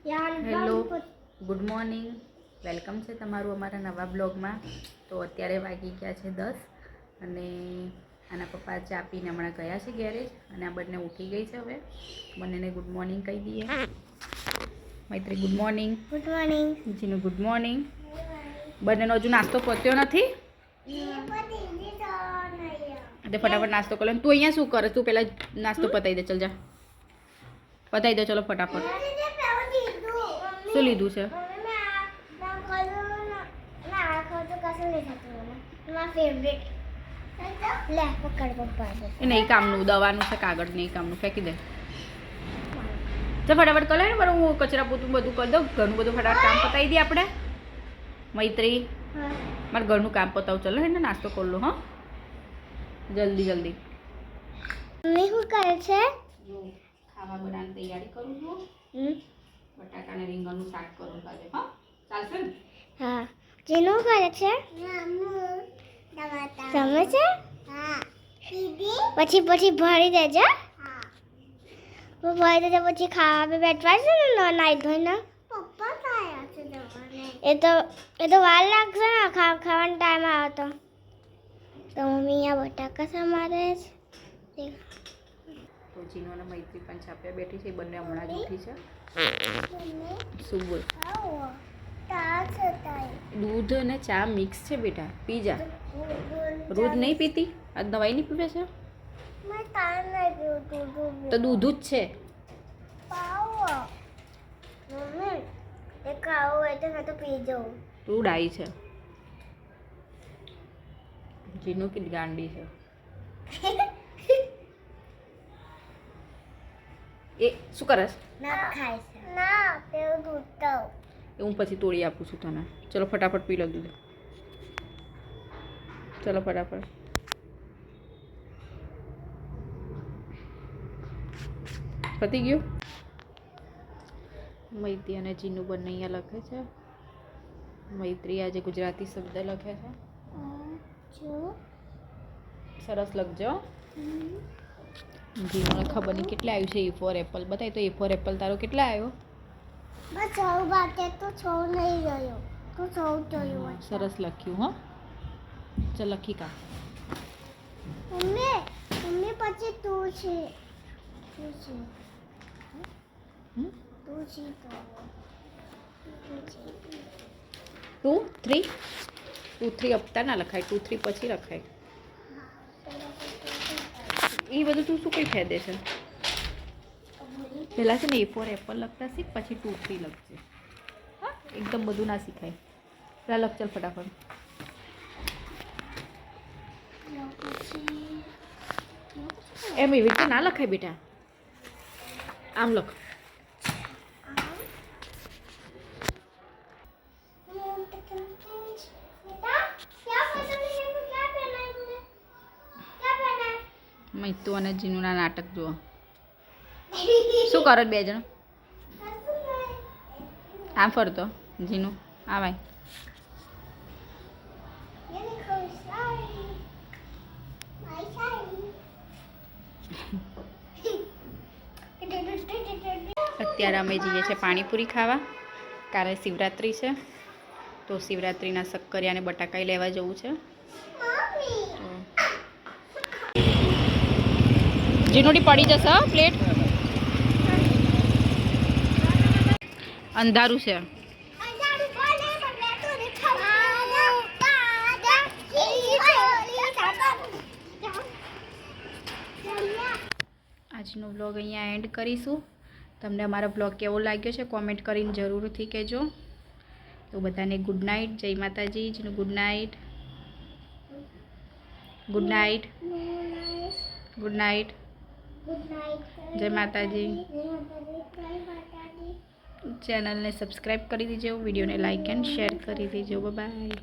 Hello, good morning. Welcome છે તમારું અમારા નવા બ્લોગમાં. તો અત્યારે વાગી ગયા છે 10 અને આના પપ્પા ચા પીને હમણાં ગયા છે ગેરેજ અને આ બંને ઉઠી ગઈ છે. હવે બંનેને ગુડ મોર્નિંગ કહી દઈએ. Maitri good morning. Good morning. જીનું ગુડ મોર્નિંગ. બંનેનો હજુ નાસ્તો પત્યો નથી. એટલે ફટાફટ નાસ્તો કરો. તું અહીંયા શું કરે? તું પહેલાં નાસ્તો પતાવી દે. ચલ જા પતાવી દે. ચલો ફટાફટ. શું લીધું છે? એ નહીં કામનું, દવાનું છે, કાગળ નહીં કામનું, ફેંકી દે. તો ફટાફટ કરો ને. પણ હું કચરા પોતું બધું કરી દઉં. ઘરનું બધું ફટાફટ કામ પતાવી દઈએ આપણે. મૈત્રી મારે ઘરનું કામ પતાવું. ચલો એને નાસ્તો કરી લો. હા, જલ્દી જલ્દી. મમ્મી શું કરે છે? ખાવા બનાવવાની તૈયારી કરું છું. બટાકા અને રીંગણનું શાક કરું કાલે. હા, ચાલશે ને? હા. જીનું કરે છે? તમે છે? પછી ભરી દેજો. ભરી દેજો પછી ખાવા पे બેઠવા છે ને નાઈ ધોઈને. એ તો વાર લાગશે ને ખાવાનો ટાઈમ આવ્યો તો મમ્મી અહીંયા બટાકા સમારે છે. તો જીનો અને મૈત્રી પણ છાપ્યા બેઠી છે. એ બંને હમણાં જ ઉઠી છે. શું બોલ? દૂધ અને ચા મિક્સ છે બેટા, પી જા. રોજ નહીં પીતી? આજ દવાઈ નહીં પીવે છે તો દૂધ જ છે. તું ડાઈ છે. જીનું કે ગાંડી છે. એ શું કરે છે? એ હું પછી તોડી આપું છું તને. ચલો ફટાફટ પી લો દૂધ. ચલો ફટાફટ. પતી ગયું. મૈત્રી અને જીનું બંને અહીંયા લખે છે. મૈત્રી આજે ગુજરાતી શબ્દ લખે છે. સરસ લખજો. જીનોને ખબર નહીં કેટલા આવ્યું છે. એ ફોર એપલ બતાય તો. એ ફોર એપલ તારો કેટલા આવ્યો? સરસ લખ્યું. હા, ચાલ લખી કા. મમ્મી પછી તું છે. 2 3 2 3 હપ્તા ના લખાય. 2 3 પછી લખાય. એ બધું તું શું કઈ ફાયદે છે? પહેલાં છે ને એ ફોર એપલ લખતા શીખ, પછી 2 3 લખજે. હા, એકદમ બધું ના શીખાય. પહેલાં લખ. ચાલ ફટાફટ. એમ એવી રીતે ના લખાય બેટા. આમ લખ. મૈતુ અને જીનુના નાટક જુઓ. શું કરો બે જણ? આમ ફરતો જીનુ. આ ભાઈ અત્યારે અમે જઈએ છીએ પાણીપુરી ખાવા. કાલે શિવરાત્રિ છે તો શિવરાત્રિના શક્કરિયા અને બટાકા લેવા જવું છે. જીનુડી પડી જશે પ્લેટ. અંધારું છે. આજનો બ્લોગ અહીંયા એન્ડ કરીશું. તમને અમારો બ્લોગ કેવો લાગ્યો છે કોમેન્ટ કરીને જરૂરથી કહેજો. તો બધાને ગુડ નાઇટ. જય માતાજી. જીનું good night. Good night. Good night. જય માતાજી. ચેનલને સબસ્ક્રાઈબ કરી દેજો. વિડીયોને લાઇક એન્ડ શેર કરી દેજો. બાય.